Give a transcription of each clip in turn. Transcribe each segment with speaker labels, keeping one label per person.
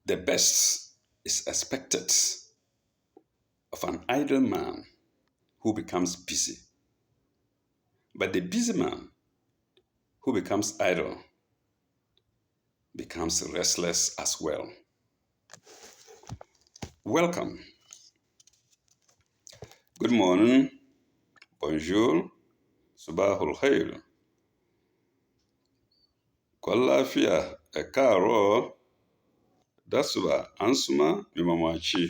Speaker 1: The best is expected of an idle man who becomes busy. But the busy man who becomes idle becomes restless as well. Welcome. Good morning. Bonjour. Subahul khair. Kwalafia ekaro. Dasuba ansuma mimamachi.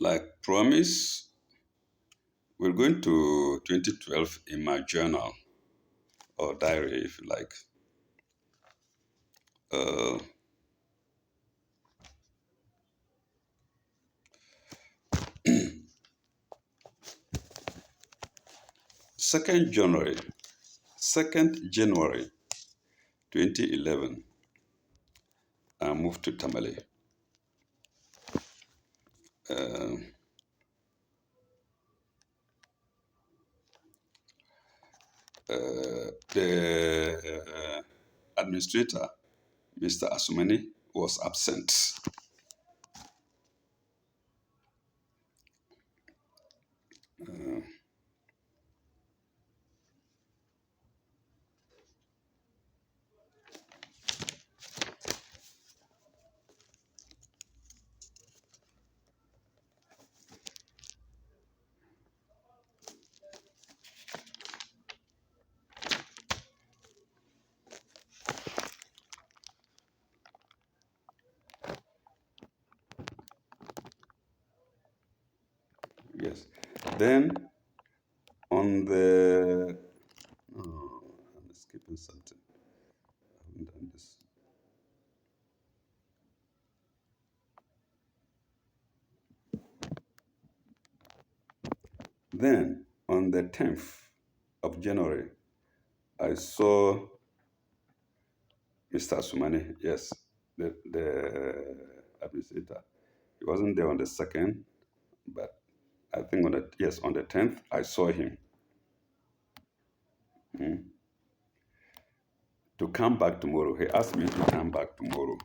Speaker 1: Like promise, we're going to 2012 in my journal or diary, if you like. Uh, Second January, 2011, I moved to Tamale. Uh, the administrator, Mr. Asumani, was absent. Yes. Then on the, oh, I'm skipping something. I haven't done this. Then on the 10th of January, I saw Mr. Asumani, yes, the administrator. He wasn't there on the 2nd, but I think on the 10th, I saw him. To come back tomorrow. He asked me to come back tomorrow.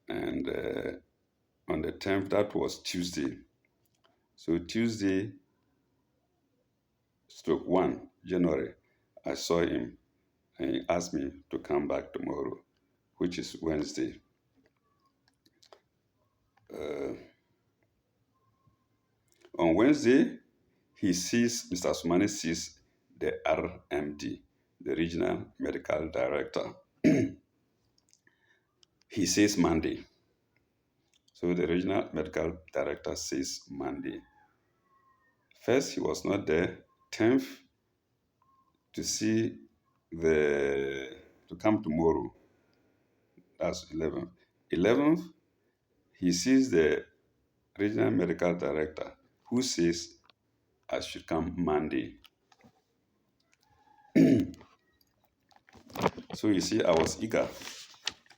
Speaker 1: And on the 10th, that was Tuesday. So Tuesday, stroke 1, January, I saw him and he asked me to come back tomorrow, which is Wednesday. On Wednesday, Mr. Asumani sees the RMD, the Regional Medical Director. He says Monday. So the Regional Medical Director says Monday. First, he was not there. 10th, to come tomorrow. That's 11th. 11th, he sees the Regional Medical Director who says I should come Monday. So you see, I was eager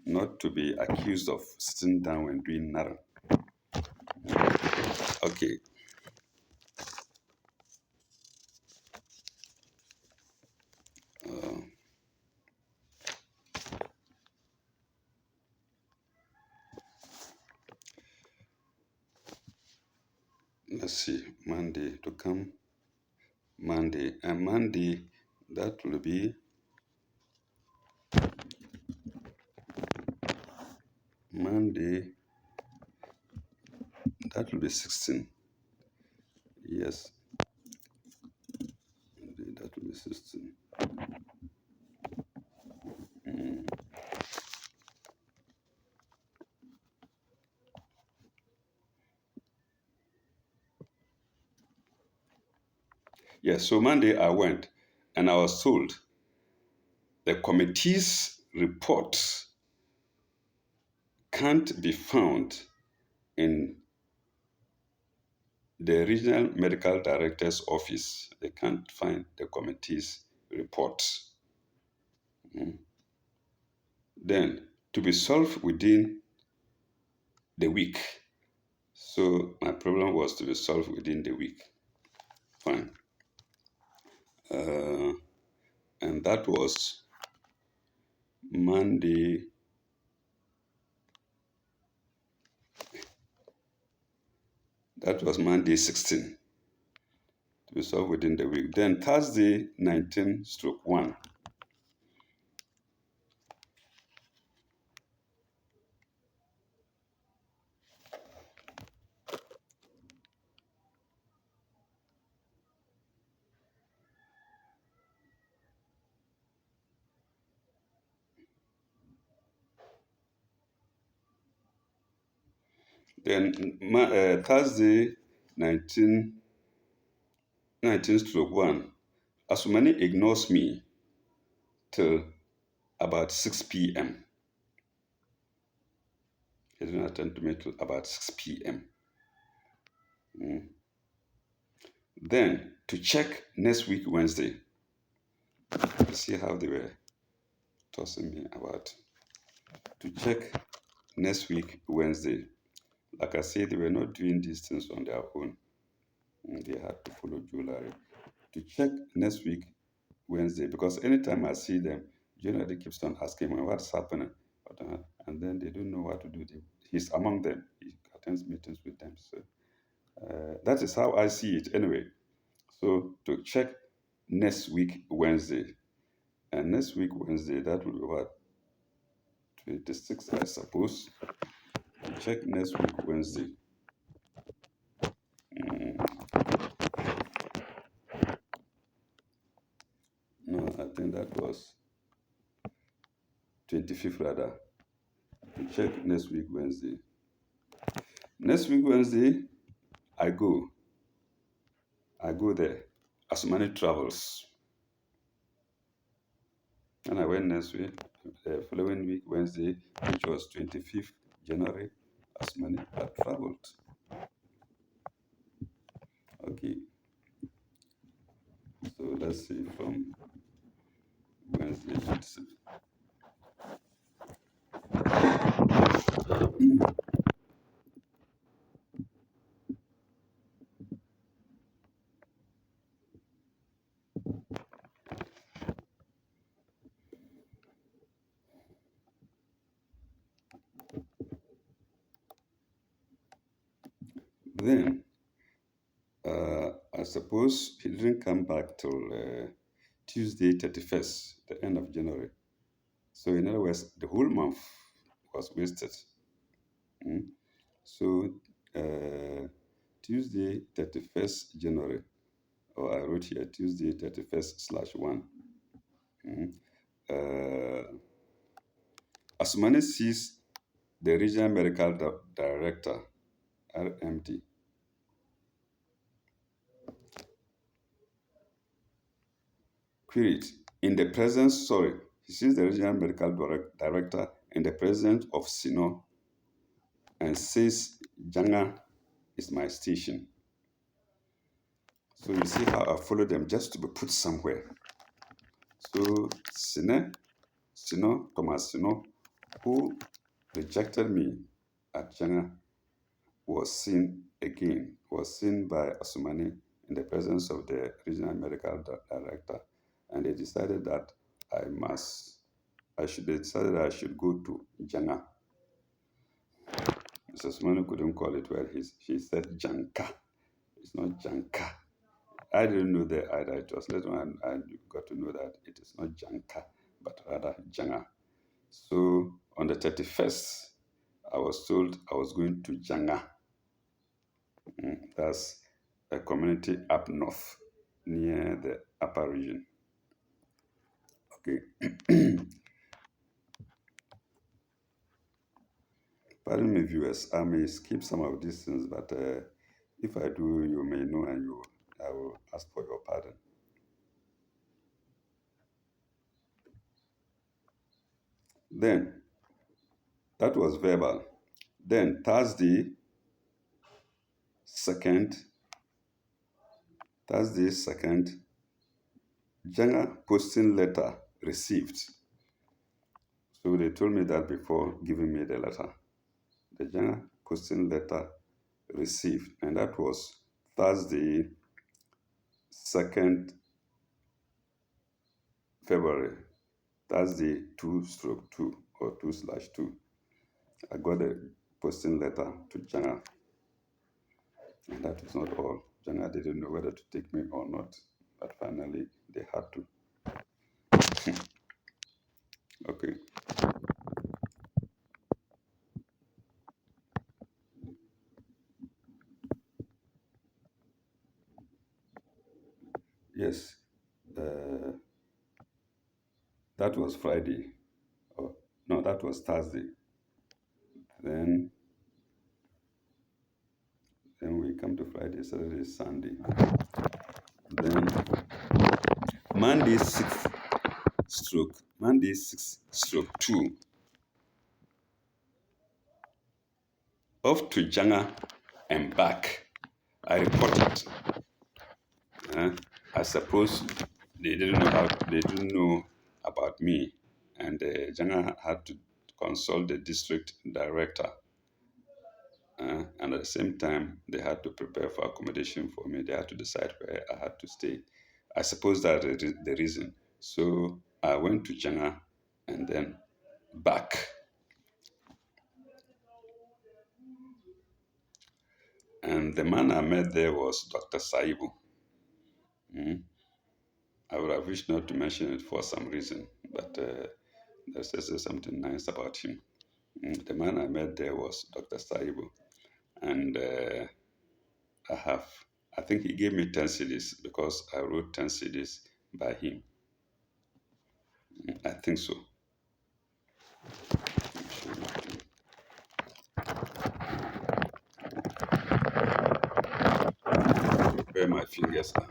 Speaker 1: not to be accused of sitting down and doing nothing. Okay. Let's see, Monday to come. Monday. And Monday, that will be Monday. That will be 16. Yes. Monday, that will be 16. Yes, so Monday I went and I was told the committee's report can't be found in the regional medical director's office. They can't find the committee's report. Then to be solved within the week. So my problem was to be solved within the week. Fine. And that was Monday That was Monday 16 to be solved within the week. Then Thursday 19/1. Then Thursday 19/1. Asumani ignores me till about 6 p.m. He didn't attend to me till about 6 p.m. Then to check next week Wednesday, see how they were tossing me about. To check next week Wednesday, like I said, they were not doing these things on their own. They had to follow July. To check next week Wednesday, because anytime I see them, generally keeps on asking me what's happening, and then they don't know what to do. He's among them. He attends meetings with them. So that is how I see it anyway. So to check next week Wednesday, and next week Wednesday, that will be what, 26, I suppose. To check next week Wednesday. No, I think that was 25th rather. To check next week Wednesday. Next week Wednesday, I go there. Asumani travels. And I went next week, the following week, Wednesday, which was 25th January, Asumani had traveled. Okay. So let's see from Wednesday. Then, I suppose he didn't come back till Tuesday 31st, the end of January. So in other words, the whole month was wasted. So Tuesday 31st January, or I wrote here Tuesday 31st/1. Asumani sees the regional medical director, RMD. Queried, in the presence, he sees the regional medical director in the presence of Sino and says, Janga is my station. So you see how I follow them just to be put somewhere. So Thomas Sino, who rejected me at Janga, was seen by Asumani in the presence of the regional medical director, and they decided that I should go to Janga. Mrs. Asumani couldn't call it well. She said Janka. It's not Janka. I didn't know that either. It was later on I got to know that it is not Janka, but rather Janga. So on the 31st, I was told I was going to Janga. That's a community up north near the upper region. Okay. Pardon me, viewers. I may skip some of these things, but if I do, you may know, and I will ask for your pardon. Then, that was verbal. Then Thursday 2nd, Janga posting letter received. So they told me that before giving me the letter. The Janga posting letter received, and that was Thursday 2nd February, Thursday 2/2 or 2/2. I got a posting letter to Janga. And that is not all. Janga didn't know whether to take me or not, but finally they had to. Okay. Yes. Uh, that was Friday. Oh, no, that was Thursday. Then then we come to Friday, Saturday, Sunday. Then Monday 6 stroke 2. Off to Janga and back. I reported. Uh, I suppose they didn't know about me, and Janga had to consult the district director. And at the same time, they had to prepare for accommodation for me. They had to decide where I had to stay. I suppose that is the reason. So I went to Janga and then back. And the man I met there was Dr. Saibu. Mm. I would have wished not to mention it for some reason, but there's just something nice about him. The man I met there was Dr. Saibu. And I have, I think he gave me 10 CDs because I wrote 10 CDs by him. I think so. Where my fingers are.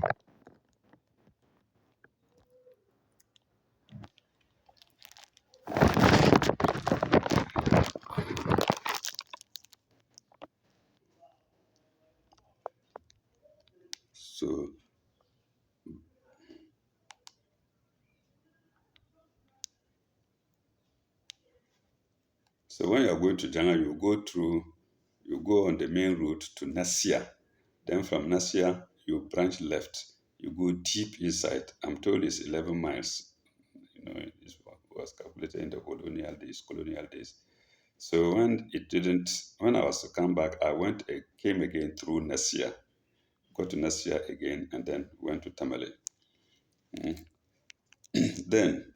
Speaker 1: So, so when you're going to Janga, you go on the main route to Nasia. Then from Nasia, you branch left. You go deep inside. I'm told it's 11 miles. It was calculated in the colonial days. So when I was to come back, came again through Nasia, got to Nasia again, and then went to Tamale. Mm. Then,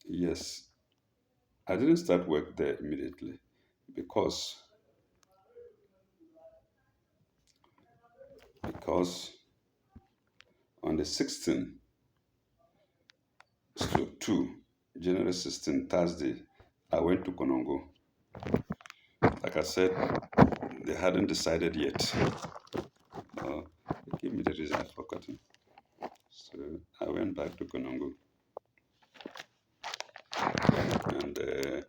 Speaker 1: yes, I didn't start work there immediately because because on the 16th stroke 2, January 16, Thursday, I went to Konongo. Like I said, they hadn't decided yet. Give me the reason I've forgotten. So I went back to Konongo. And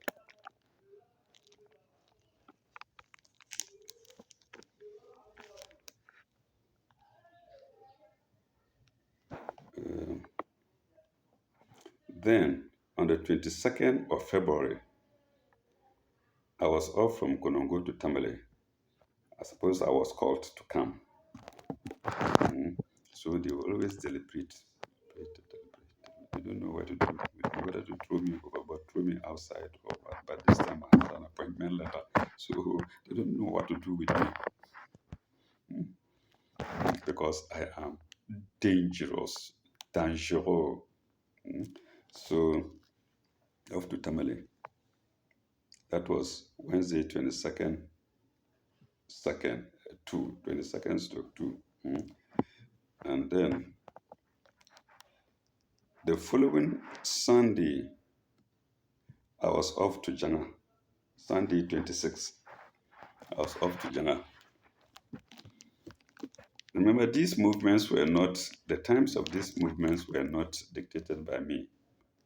Speaker 1: then on the 22nd of February, I was off from Konongo to Tamale. I suppose I was called to come. So they will always deliberate. They don't know what to do, whether to throw me over, but throw me outside or what. But this time I had an appointment letter, so they don't know what to do with me because I am dangerous. So off to Tamale. That was Wednesday, 22nd, 22nd stroke 2. And then the following Sunday, I was off to Janga. Sunday, 26th, I was off to Janga. Remember, the times of these movements were not dictated by me.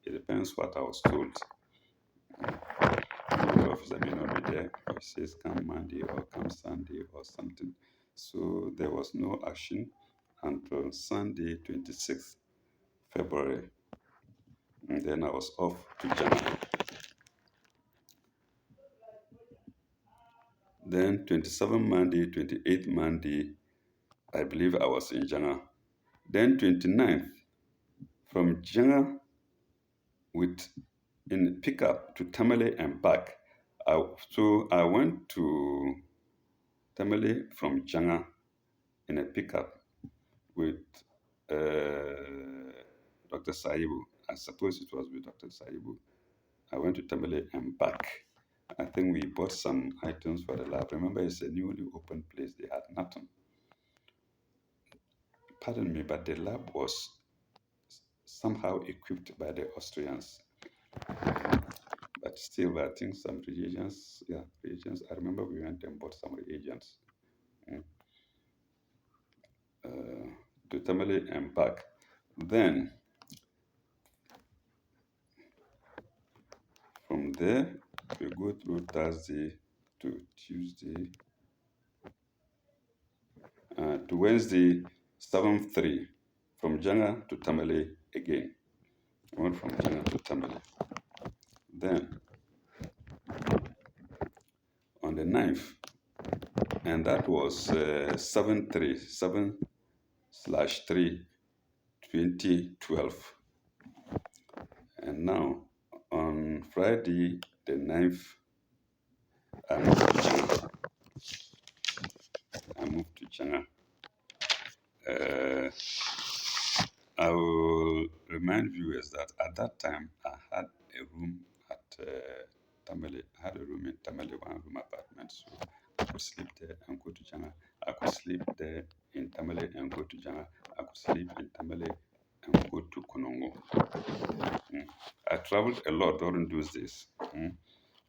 Speaker 1: It depends what I was told. The officer may not be there. He says, come Monday or come Sunday or something. So there was no action until Sunday, 26th February. And then I was off to Janga. Then 27 Monday, 28 Monday, I believe I was in Janga. Then 29th, from Janga in pickup to Tamale and back. So I went to Tamale from Janga in a pickup with Dr. Saibu. I suppose it was with Dr. Saibu. I went to Tamale and back. I think we bought some items for the lab. Remember, it's a newly opened place. They had nothing. Pardon me, but the lab was somehow equipped by the Austrians. But still, I think some reagents, reagents. I remember we went and bought some reagents to Tamale and back. Then, from there, we go through Thursday to Tuesday to Wednesday, 7-3, from Janga to Tamale again. I went from Janga to Tamale. Then, on the 9th, and that was 7/3, 7/3, 2012. And now, on Friday, the 9th, I moved to Janga. I will remind viewers that at that time, I had a room at Tamale. I had a room in Tamale, one-room apartment. So I could sleep there and go to Janga. I could sleep there in Tamale and go to Janga. I could sleep in Tamale and go to Konongo. I traveled a lot during those days.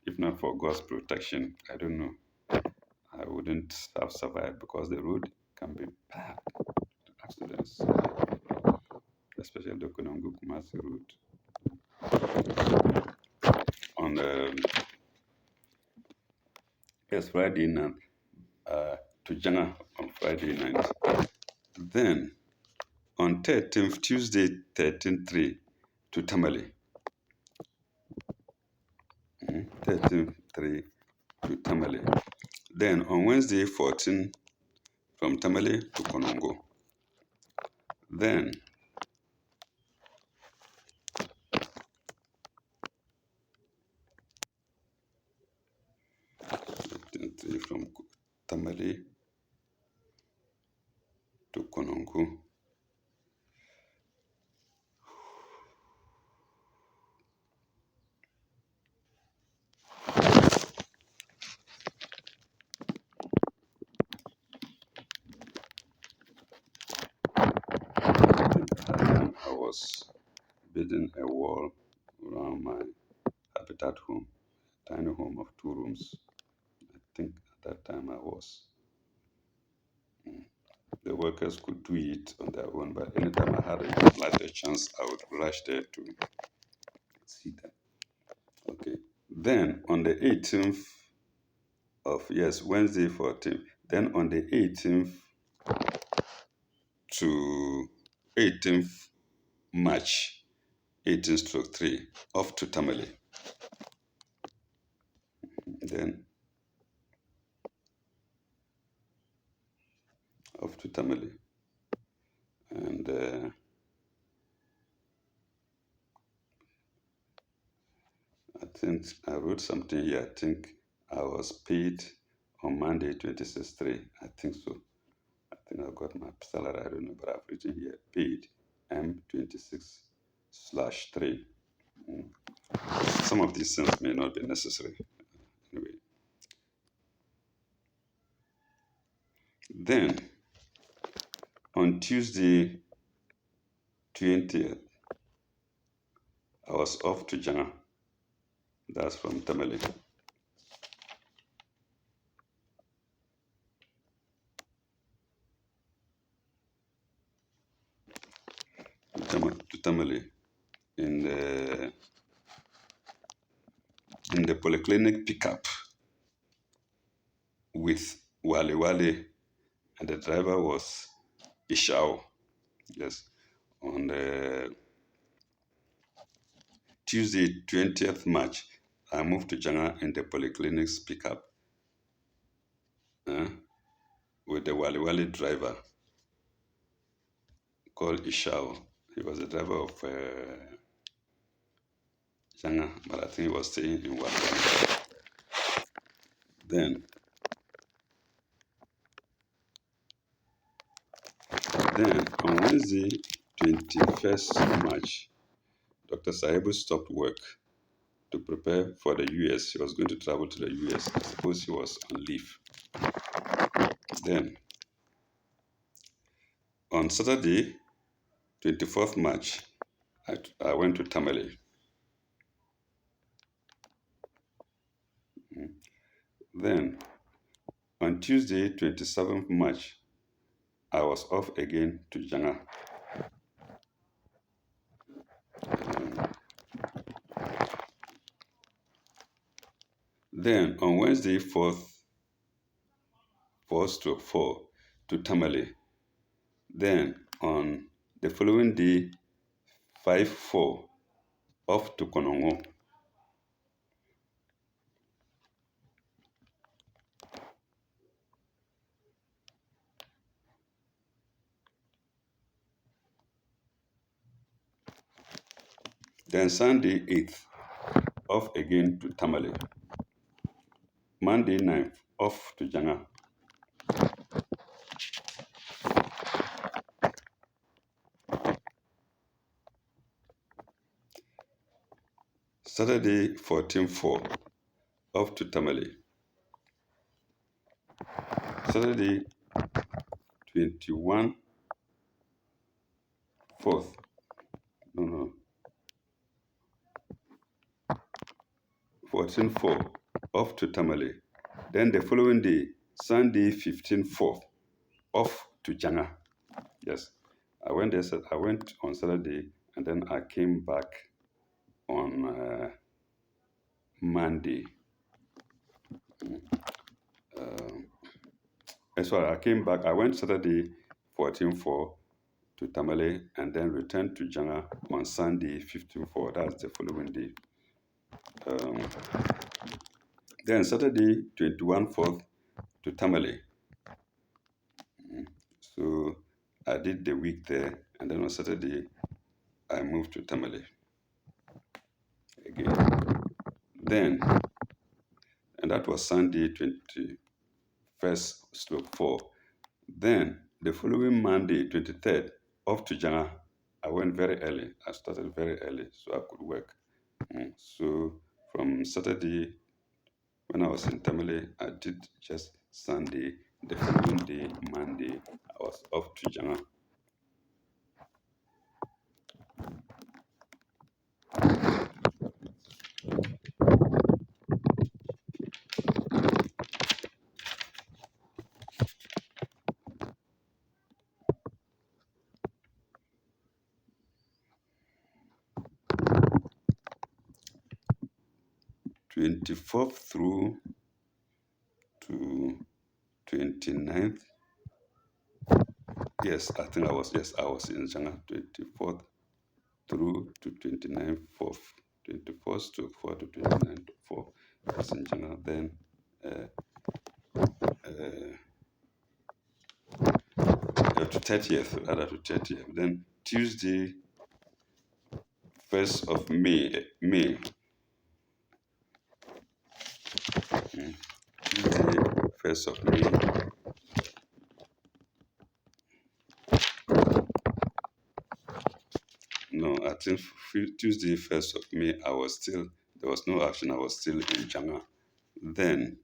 Speaker 1: If not for God's protection, I don't know. I wouldn't have survived because the road can be bad. Accidents, especially the Konongo Kumasi road. On Friday night to Janga on Friday night. Then on 13th, Tuesday 13/3 to Tamale. 13/3 to Tamale. Then on Wednesday 14 from Tamale to Konongo. Then from Tamale to Konongo. I was building a wall around my habitat home, tiny home of 2 rooms. I think at that time I was. The workers could do it on their own, but anytime I had a chance, I would rush there to see them. Okay. Then on the 18th Wednesday 14th. Then on the 18th to 18th March, 18/3, off to Tamale. Then off to Tamale. And I think I wrote something here. I think I was paid on Monday 26/3. I think so. I think I got my salary. I don't know, but I've written here paid M26/3. Some of these things may not be necessary. Anyway. Then on Tuesday 20th, I was off to Janga. That's from Tamale. To Tamale in the polyclinic pickup with Wale Wale, and the driver was Ishao. Yes, on Tuesday 20th March, I moved to Janga in the polyclinic's pickup uh, with the Wali Wali driver called Ishao. He was the driver of Janga, but I think he was staying in Wali Wali. Then, then on Wednesday, 21st March, Dr. Sahibu stopped work to prepare for the US. He was going to travel to the US. I suppose he was on leave. Then, on Saturday, 24th March, I went to Tamale. Then, on Tuesday, 27th March, I was off again to Janga. Then, on Wednesday, 4 to Tamale. Then, on the following day, 5/4, off to Konongo. Then Sunday 8th, off again to Tamale. Monday 9th, off to Janga. Saturday 14/4, off to Tamale. Saturday 21/4, no, 14/4, off to Tamale. Then the following day, Sunday 15/4, off to Janga. Yes, I went there. I went on Saturday, and then I came back on Monday. Sorry, I came back. I went Saturday 14/4 to Tamale, and then returned to Janga on Sunday 15/4. That's the following day. Then Saturday 21/4 to Tamale. So I did the week there, and then on Saturday I moved to Tamale again. Then, and that was Sunday 21st/4. Then the following Monday 23rd, off to Janga. I went very early. I started very early so I could work. So from Saturday, when I was in Tamale, I did just Sunday. The following day, Monday, I was off to Janga. Twenty-fourth through to 29th. Yes, I think I was in Janga 24th through to 29th, 4th. 24th to 4th to 29th, 4th. I was in Janga. Then to 30th, rather to 30th. Then Tuesday, 1st of May. Tuesday, 1st of May. No, I think Tuesday, 1st of May, there was no action. I was still in Janga. Then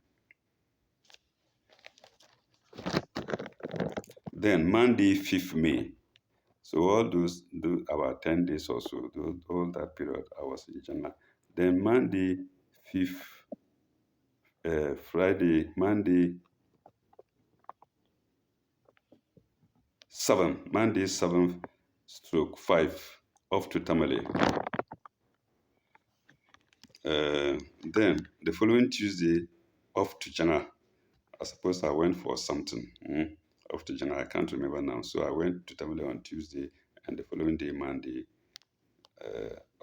Speaker 1: Monday, 5th May. So all about 10 days or so, all that period, I was in Janga. Then Monday, 5th, Friday, Monday, 7th/5, off to Tamale. Then the following Tuesday, off to Janga. I suppose I went for something. Off to Janga, I can't remember now. So I went to Tamale on Tuesday, and the following day, Monday,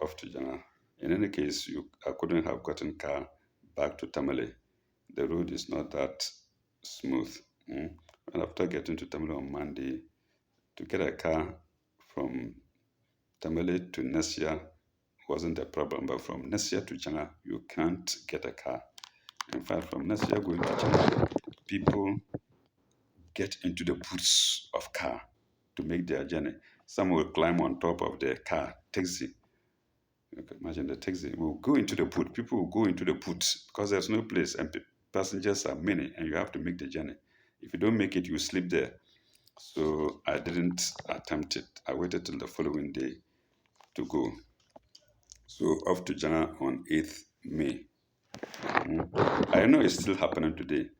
Speaker 1: off to Janga. In any case, I couldn't have gotten car back to Tamale. The road is not that smooth. And after getting to Tamale on Monday, to get a car from Tamale to Nesia wasn't a problem, but from Nesia to Changa, you can't get a car. In fact, from Nesia going to Changa, people get into the booths of car to make their journey. Some will climb on top of the car, taxi. You can imagine the taxi will go into the boot. People will go into the boots because there's no place and passengers are many and you have to make the journey. If you don't make it, you sleep there. So I didn't attempt it. I waited till the following day to go. So off to Jana on 8th May. I know it's still happening today.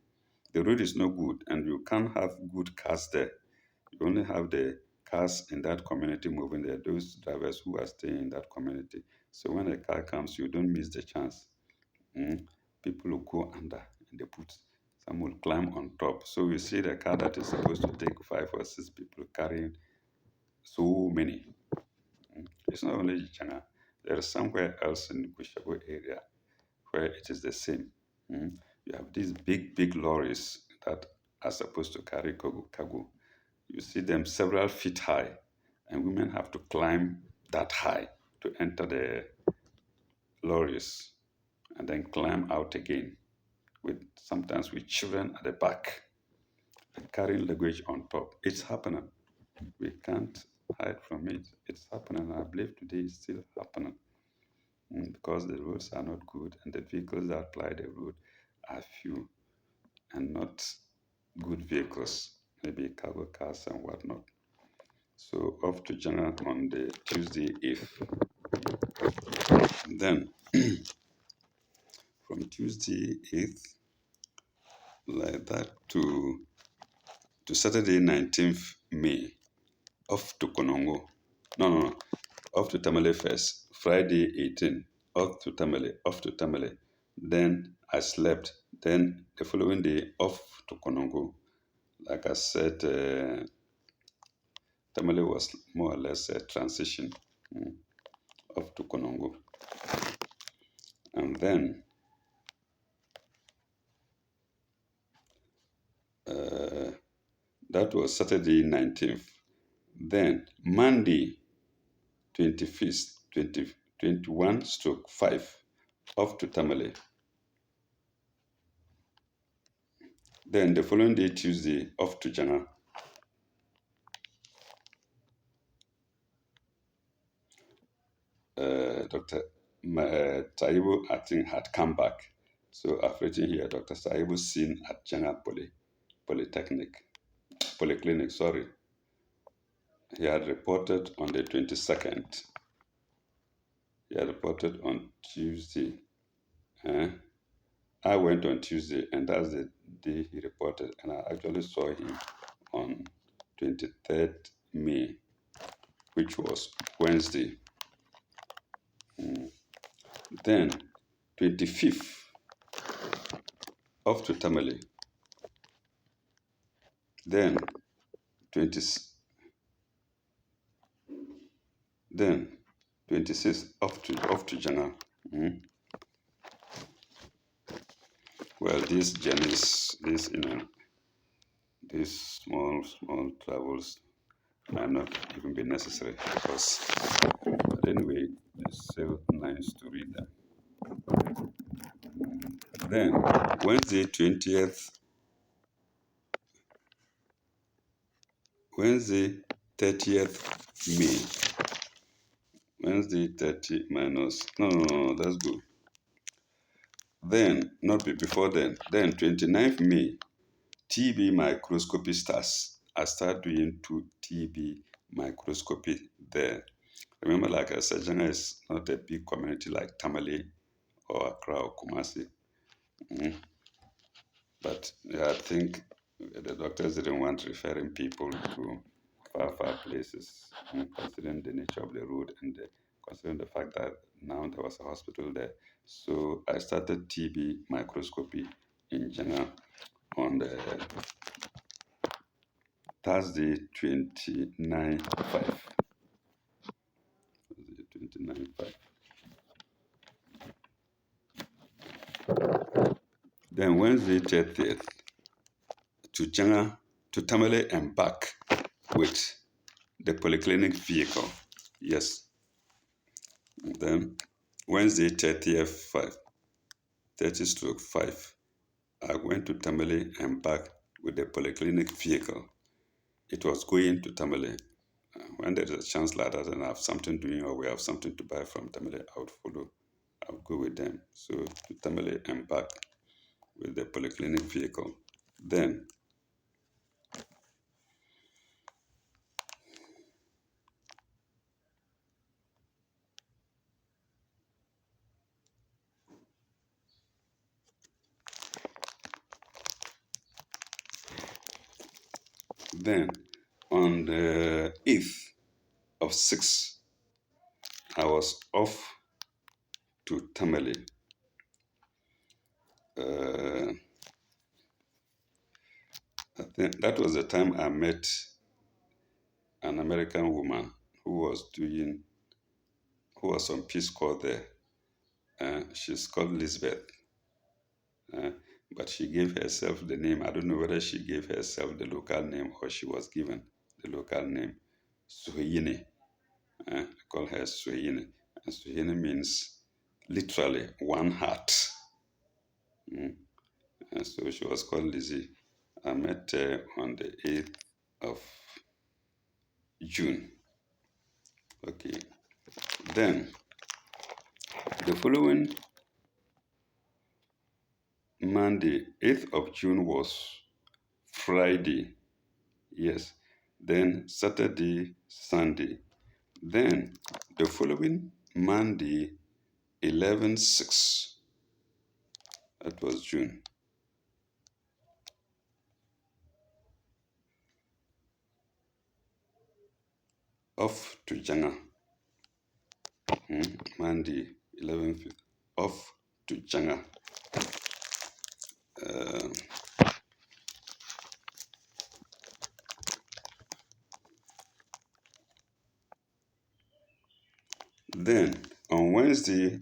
Speaker 1: The road is no good and you can't have good cars there. You only have the cars in that community moving there, those drivers who are staying in that community. So when a car comes, you don't miss the chance. People will go under in the boot. Some will climb on top. So you see the car that is supposed to take 5 or 6 people carrying so many. It's not only China. There is somewhere else in the Bushabo area where it is the same. You have these big, big lorries that are supposed to carry cargo. You see them several feet high, and women have to climb that high to enter the lorries and then climb out again, sometimes with children at the back and carrying luggage on top. It's happening. We can't hide from it. It's happening. I believe today it's still happening because the roads are not good and the vehicles that ply the road are few and not good vehicles, maybe cargo cars and whatnot. So off to Jana on the Tuesday 8th. Then from Tuesday 8th, like that to Saturday 19th May, off to Konongo. No. Off to Tamale first. Friday 18th, off to Tamale. Then I slept. Then the following day, off to Konongo. Like I said, Tamale was more or less a transition off to Konongo. And then that was Saturday 19th. Then Monday 25th, 21/5, off to Tamale. Then the following day, Tuesday, off to Jana. Dr. Taibo, I think, had come back. So I've written here, Dr. Taibo seen at Jana Polyclinic, sorry. He had reported on the 22nd. He had reported on Tuesday. I went on Tuesday, and that's the day he reported. And I actually saw him on 23rd May, which was Wednesday. Then 25th, off to Tamale. Then 26th, off to Jana. Well, these journeys, these small travels might not even be necessary because, but anyway, it's still nice to read them. Then Wednesday 30th May. Wednesday 30 minus, no, that's good. Then, not before then 29th May, TB microscopy starts. I start doing 2 TB microscopy there. Remember, like I said, Jana is not a big community like Tamale or Accra or Kumasi. But yeah, I think the doctors didn't want referring people to far places, considering the nature of the road and considering the fact that now there was a hospital there. So I started TB microscopy in Jana on the Thursday 29/5. Then Wednesday 30th, to Janga to Tamale and back with the polyclinic vehicle. Yes. And then Wednesday 30th 5, 30 stroke 5, I went to Tamale and back with the polyclinic vehicle. It was going to Tamale. When there is a chance like that and I have something doing or we have something to buy from Tamale, I would follow. I would go with them. So to Tamale and back with the polyclinic vehicle. Then on the 8th of 6, I was off to Tamale. I think that was the time I met an American woman who was on Peace Corps there. She's called Lisbeth. Uh, but she gave herself the name. I don't know whether she gave herself the local name or she was given the local name, Suhiyini. I call her Suhiyini. And Suhiyini means literally one heart. And so she was called Lizzie. I met her on the 8th of June. Okay. Then the following Monday, 8th of June was Friday. Yes. Then Saturday, Sunday. Then the following Monday, 11/6, that was June. Off to Janga. Monday, 11/5, off to Janga. Then on Wednesday,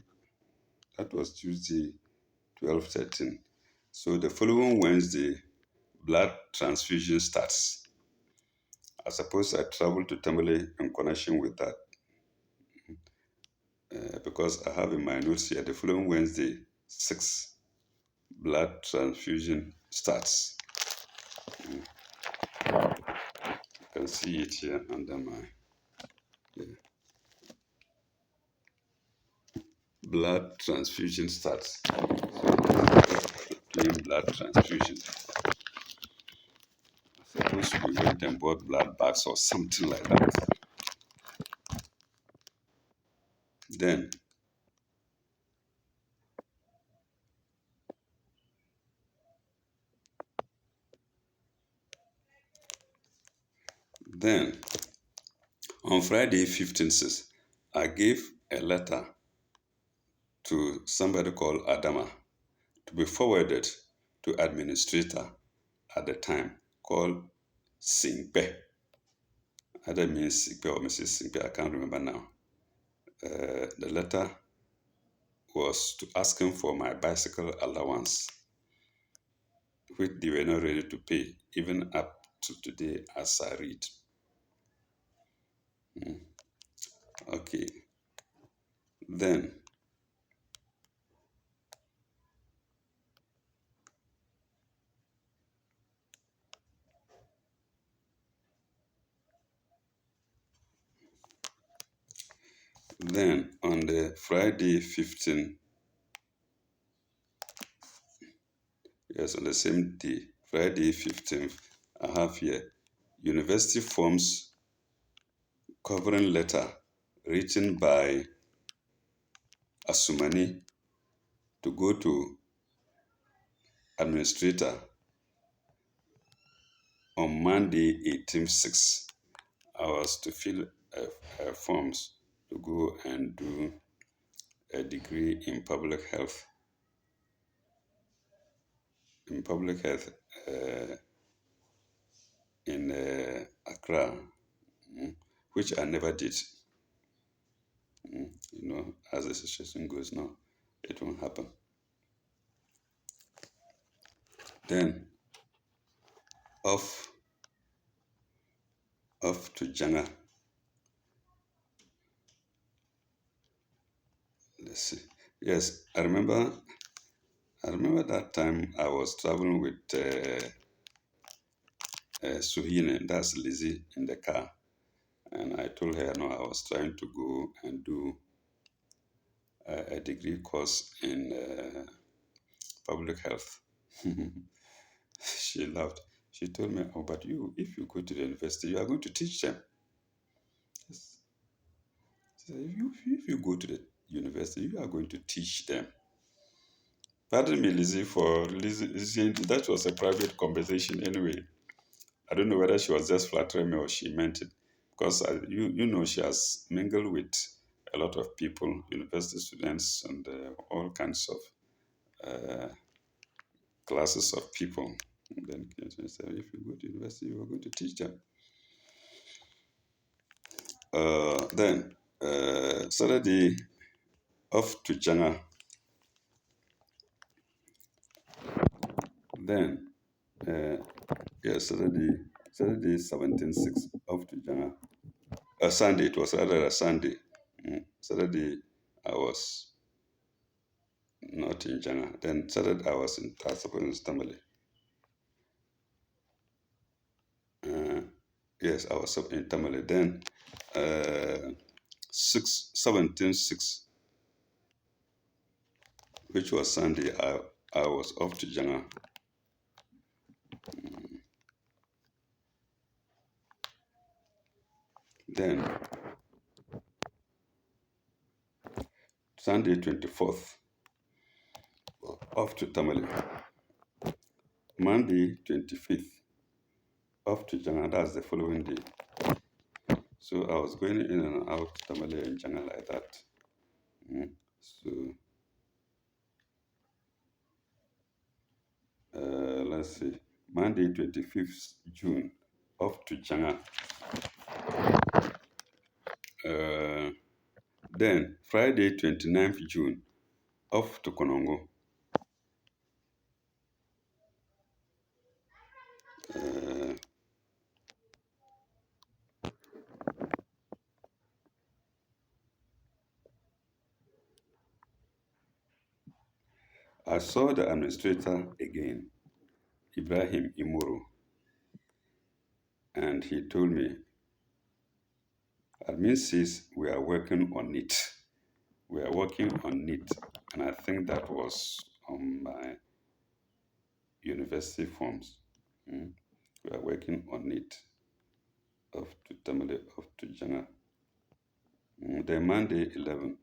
Speaker 1: that was Tuesday, 12/13. So the following Wednesday, blood transfusion starts. I suppose I traveled to Tamale in connection with that because I have in my notes here the following Wednesday, 6, blood transfusion starts. You can see it here under my blood transfusion starts. Doing blood transfusion. I suppose we went and bought blood bags or something like that. Then on Friday 15/6, I gave a letter to somebody called Adama to be forwarded to administrator at the time called Singpe. Either means Singpe or Mrs. Singpe, I can't remember now. The letter was to ask him for my bicycle allowance, which they were not ready to pay, even up to today as I read. Okay. Then on the Friday 15, yes, on the same day, Friday 15th, I have here university forms covering letter written by Asumani to go to administrator on Monday 18/6. I was to fill forms to go and do a degree in public health. In Accra, which I never did. As the situation goes now, it won't happen. Then off to Janga. Let's see. Yes, I remember. I remember that time I was traveling with Suhine, that's Lizzie, in the car, and I told her no, I was trying to go and do a degree course in public health. She laughed. She told me, "Oh, but you, if you go to the university, you are going to teach them." Yes. She said, if you go to the university, you are going to teach them. Pardon me, Lizzie, for Lizzie. That was a private conversation anyway. I don't know whether she was just flattering me or she meant it, because you know she has mingled with a lot of people, university students, and all kinds of uh, classes of people. And then she said, if you go to university, you are going to teach them. Then Saturday off to Janga. Then Saturday 17/6 off to Janga. Sunday, it was rather a Sunday. Saturday I was not in Janga. Then Saturday I was in Tamale. Yes, I was in Tamale. Then 17/6, which was Sunday, I was off to Janga. Then Sunday 24th, off to Tamale. Monday 25th, off to Janga. That's the following day. So I was going in and out Tamale and Janga like that. So let's see. Monday 25th June, off to Janga. Then Friday 29th June, off to Konongo. I saw the administrator again, Ibrahim Imuru, and he told me, admin says we are working on it. We are working on it. And I think that was on my university forms. We are working on it. Off to Tamale, off to Janga. Then Monday 11,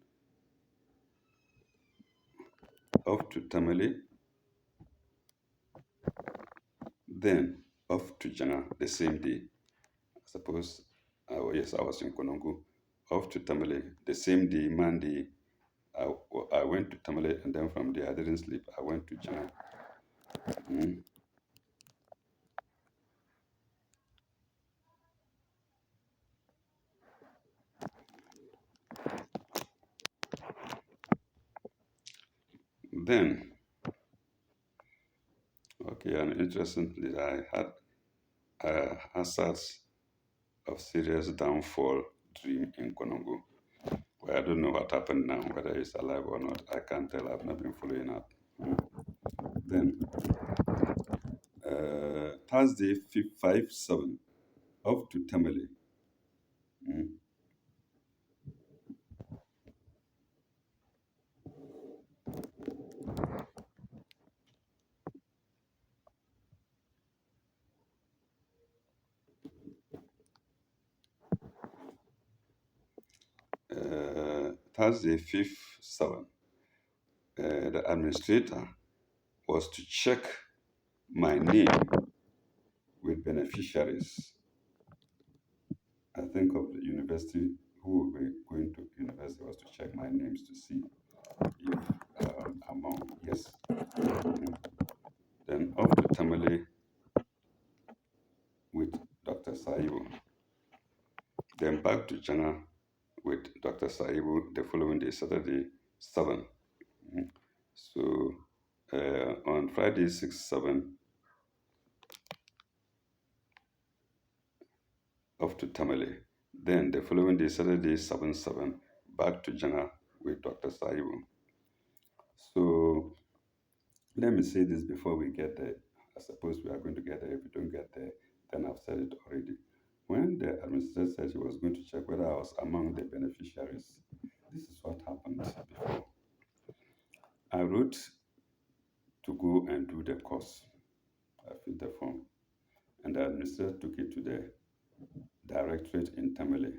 Speaker 1: off to Tamale. Then off to Janga the same day. I suppose, yes, I was in Konongo. Off to Tamale the same day, Monday. I went to Tamale, and then from there I didn't sleep. I went to Janga. Then, okay, and interestingly, I had a hazard of serious downfall dream in Konongo. Well, I don't know what happened now, whether he's alive or not. I can't tell. I've not been following up. Then, Thursday, 5/7, off to Tamale. Thursday, 5/7, the administrator was to check my name with beneficiaries. I think of the university who were going to university was to check my names to see if among, yes. Then off to Tamale with Dr. Saibu. Then back to Janga with Dr. Saibu the following day, Saturday 7. So on Friday 6/7, off to Tamale. Then the following day, Saturday, 7/7, back to Janga with Dr. Saibu. So let me say this before we get there. I suppose we are going to get there. If we don't get there, then I've said it already. When the administrator said he was going to check whether I was among the beneficiaries, this is what happened before. I wrote to go and do the course. I filled the form, and the administrator took it to the directorate in Tamale.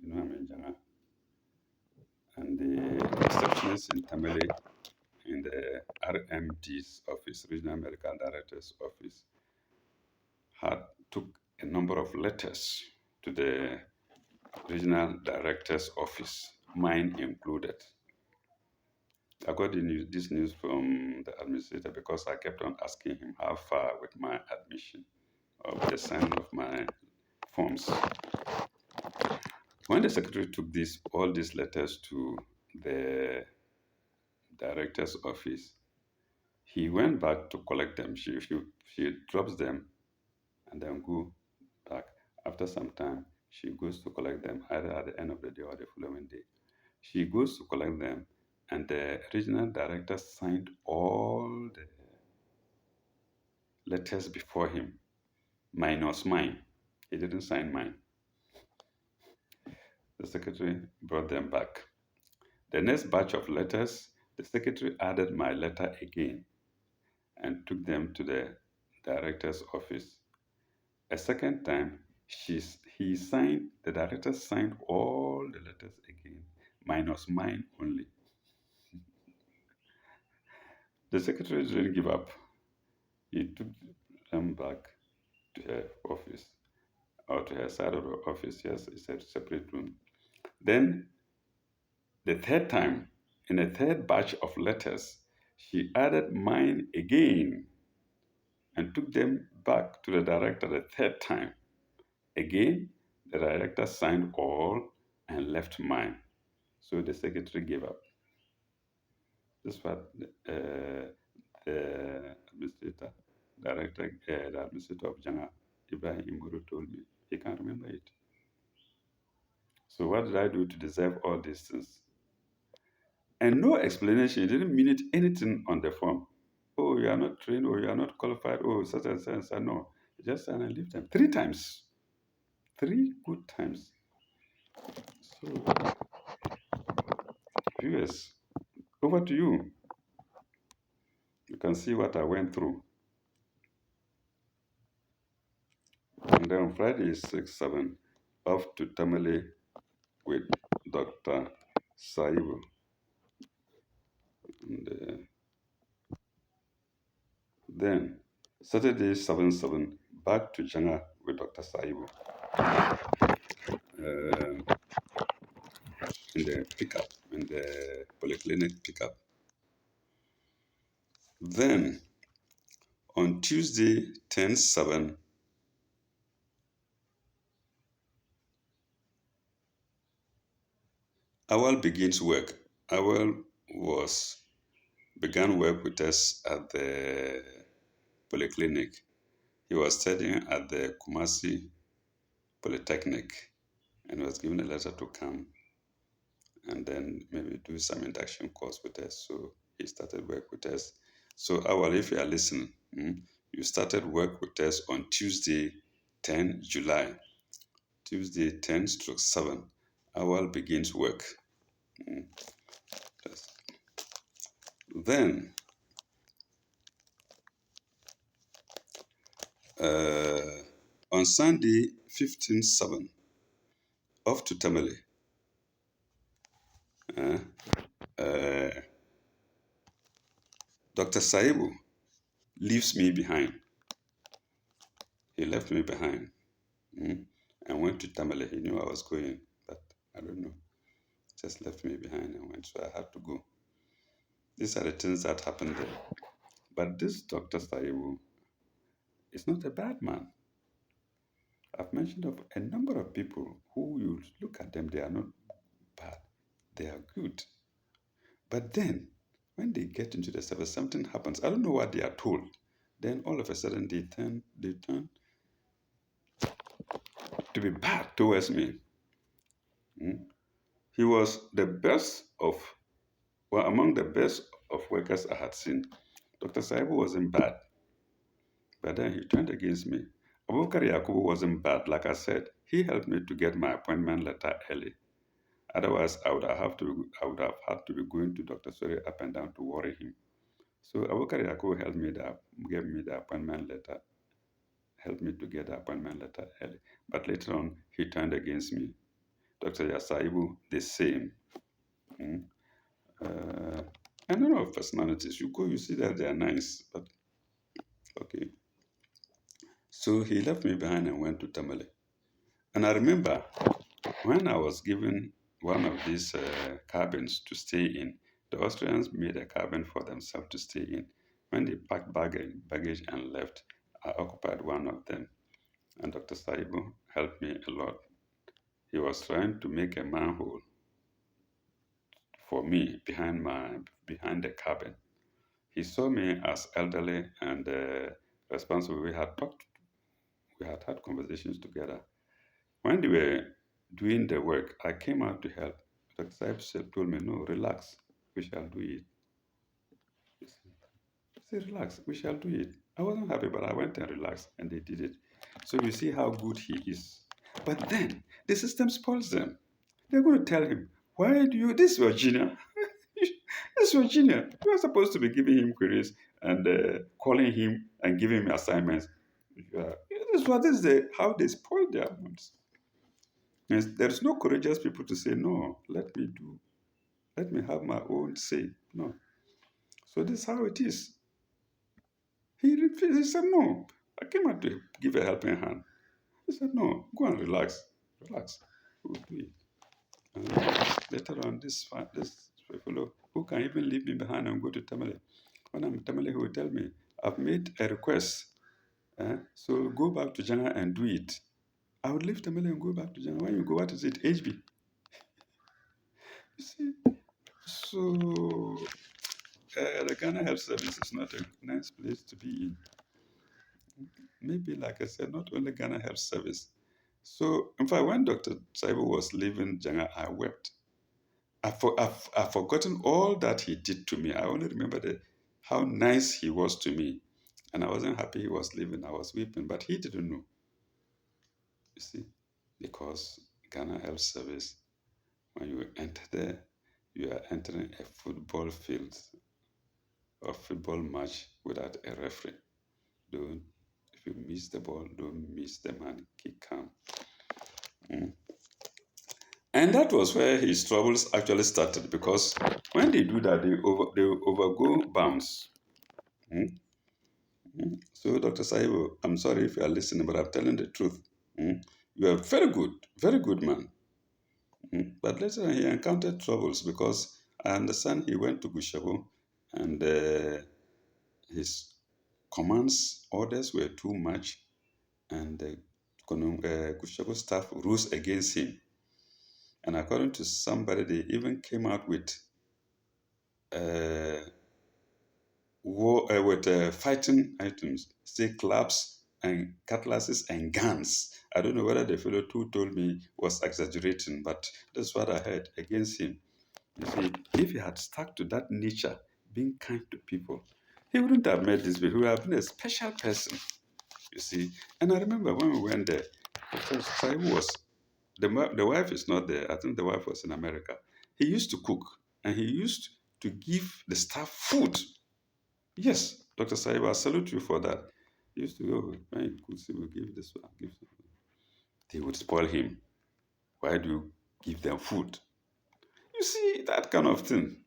Speaker 1: You know, I'm in Janga. And the receptionist in Tamale in the RMD's office, Regional Medical Director's office, took a number of letters to the regional director's office, mine included. I got this news from the administrator because I kept on asking him how far with my admission of the signing of my forms. When the secretary took all these letters to the director's office, he went back to collect them. She drops them and then go back. After some time, she goes to collect them either at the end of the day or the following day. She goes to collect them, and the regional director signed all the letters before him, minus mine. He didn't sign mine. The secretary brought them back. The next batch of letters, the secretary added my letter again and took them to the director's office. A second time, the director signed all the letters again, minus mine only. The secretary didn't give up. He took them back to her office, or to her side of the office. Yes, it's a separate room. Then, the third time, in a third batch of letters, she added mine again and took them back to the director the third time. Again, the director signed all and left mine. So the secretary gave up. This is what the administrator of Janga, Ibrahim Imuru, told me. He can't remember it. So what did I do to deserve all these things? And no explanation. He didn't mean it anything on the form. Oh, you are not trained, or you are not qualified, oh, such and such. No. He just signed and leave them. 3 times. 3 good times. So, viewers, over to you. You can see what I went through. And then on Friday, 6/7, off to Tamale with Dr. Saibu. And then Saturday, 7/7, back to Janga with Dr. Saibu. In the pickup, in the polyclinic pickup. Then on Tuesday, 10/7, Awal begins work. Awal began work with us at the polyclinic. He was studying at the Kumasi Polytechnic and was given a letter to come and then maybe do some induction course with us. So he started work with us. So Awal, if you are listening, you started work with us on Tuesday, 10 July. Tuesday, 10/7. Awal begins work. Yes. Then, on Sunday, 15/7, off to Tamale. Dr. Saibu leaves me behind. He left me behind and went to Tamale. He knew I was going, but I don't know. Just left me behind and went, so I had to go. These are the things that happened there. But this Dr. Saibu is not a bad man. I've mentioned of a number of people who you look at them, they are not bad. They are good. But then, when they get into the service, something happens. I don't know what they are told. Then all of a sudden they turn to be bad towards me. Mm. He was the best of, well, among the best of workers I had seen. Dr. Saibu wasn't bad, but then he turned against me. Abubakar Yakubu wasn't bad. Like I said, he helped me to get my appointment letter early. Otherwise, I would have had to be going to Dr. Sori up and down to worry him. So Abubakar Yakubu gave me the appointment letter, helped me to get the appointment letter early. But later on, he turned against me. Dr. Yasaibu, the same. Mm. And a lot of personalities. You go, you see that they are nice, but okay. So he left me behind and went to Tamale. And I remember when I was given one of these cabins to stay in, the Austrians made a cabin for themselves to stay in. When they packed baggage and left, I occupied one of them. And Dr. Saibu helped me a lot. He was trying to make a manhole for me behind the cabin. He saw me as elderly and responsible. We had had conversations together. When they were doing the work, I came out to help. Dr. Saib told me, no, relax, we shall do it. I said, relax, we shall do it. I wasn't happy, but I went and relaxed, and they did it. So you see how good he is. But then the system spoils them. They're going to tell him, why do you, this is Virginia. This is Virginia. You are supposed to be giving him queries and calling him and giving him assignments. This is how they spoil their ones. There is no courageous people to say, no, let me have my own say. No. So this is how it is. He refused. He said, no. I came out to give a helping hand. He said, no, go and relax. Relax. We'll do it. And later on, this fellow who can even leave me behind and go to Tamale. When I'm in Tamale, he will tell me, I've made a request. So go back to Janga and do it. I would leave Tamale and go back to Janga. When you go, what is it? HB. You see? So the Ghana Health Service is not a nice place to be in. Maybe, like I said, not only Ghana Health Service. So, in fact, when Dr. Saibu was leaving Janga, I wept. I've forgotten all that he did to me. I only remember how nice he was to me. And I wasn't happy he was leaving. I was weeping, but he didn't know. You see, because Ghana Health Service, when you enter there, you are entering a football field or football match without a referee. If you miss the ball, don't miss the man. Keep calm. And that was where his troubles actually started, because when they do that, they overgo bounds. So, Dr. Saibu, I'm sorry if you are listening, but I'm telling the truth. You are very good man. But later he encountered troubles, because I understand he went to Gushabu and his commands, orders were too much, and the Gushabu staff rose against him. And according to somebody, they even came out with fighting items, say clubs and cutlasses and guns. I don't know whether the fellow who told me was exaggerating, but that's what I heard against him. You see, if he had stuck to that nature, being kind to people, he wouldn't have met this people. He would have been a special person, you see. And I remember when we went there, because Saibu was, the wife is not there. I think the wife was in America. He used to cook, and he used to give the staff food. Yes, Dr. Saibu, I salute you for that. He used to go, when he cooks, he will give this one, give something. They would spoil him. Why do you give them food? You see, that kind of thing.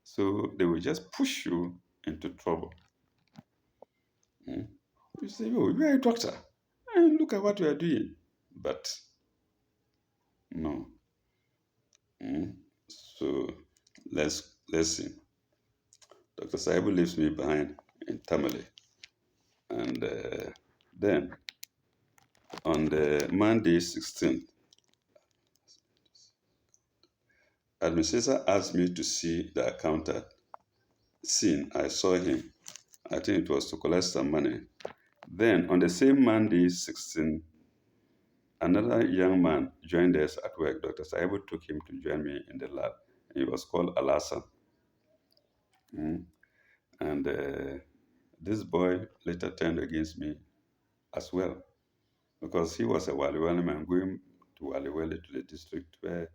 Speaker 1: So they will just push you into trouble. You say, oh, you are a doctor. And look at what you are doing. But no. So let's see. Dr. Saibu leaves me behind in Tamale. And then on the Monday 16th, administrator asked me to see the accountant. I saw him. I think it was to collect some money. Then on the same Monday 16th, Another young man joined us at work. Dr. Saibu took him to join me in the lab. He was called Alasan. Mm. And this boy later turned against me as well because he was a Waliwali man going to Waliwali to the district where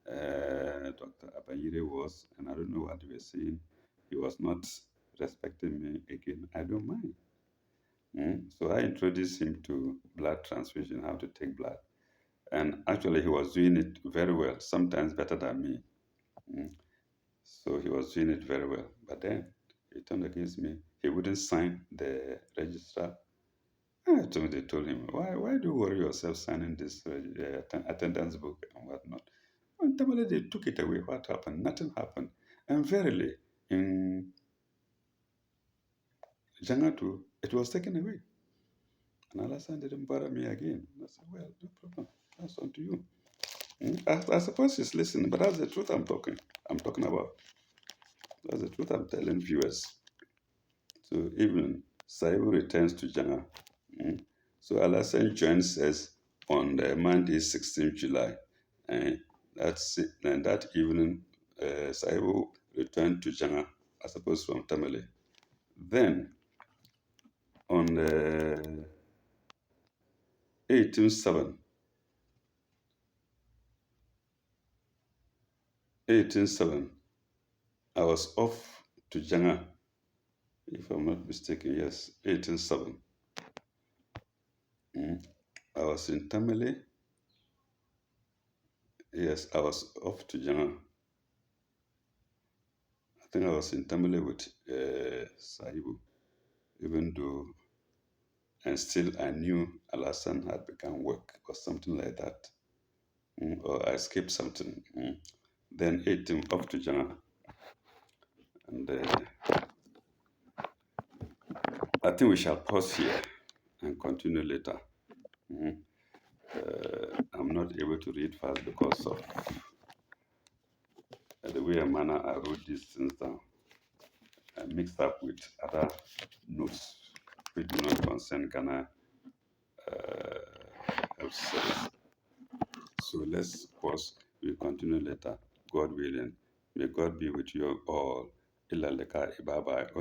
Speaker 1: Dr. Abanyire was, and I don't know what they were saying. He was not respecting me again. I don't mind. So I introduced him to blood transfusion, how to take blood. And actually, he was doing it very well, sometimes better than me. Mm. So he was doing it very well. But then he turned against me. He wouldn't sign the registrar. They told him, why do you worry yourself signing this attendance book and whatnot? And Tamale, they took it away. What happened? Nothing happened. And verily, in Jangatu, it was taken away. And Alasan didn't bother me again. I said, well, no problem. That's on to you. I suppose she's listening, but that's the truth I'm talking about. That's the truth I'm telling viewers. So even Saibu returns to Janga. So Alasan joins us on the Monday, 16th July. And that's it. And that evening, Saibu returned to Janga, I suppose from Tamale. Then on the 18th 18/7, I was off to Janga, if I'm not mistaken. Yes, 18/7. I was in Tamale. Yes, I was off to Janga. I think I was in Tamale with Saibu, even though, and still I knew Alasan had begun work or something like that. Or I skipped something. Then 18 off to Janga. And I think we shall pause here and continue later. I'm not able to read fast because of the way and manner I wrote these things down. Mixed up with other notes which do not concern Ghana health service. So let's pause. We'll continue later, God willing. May God be with you all. Ilaleka ibaba.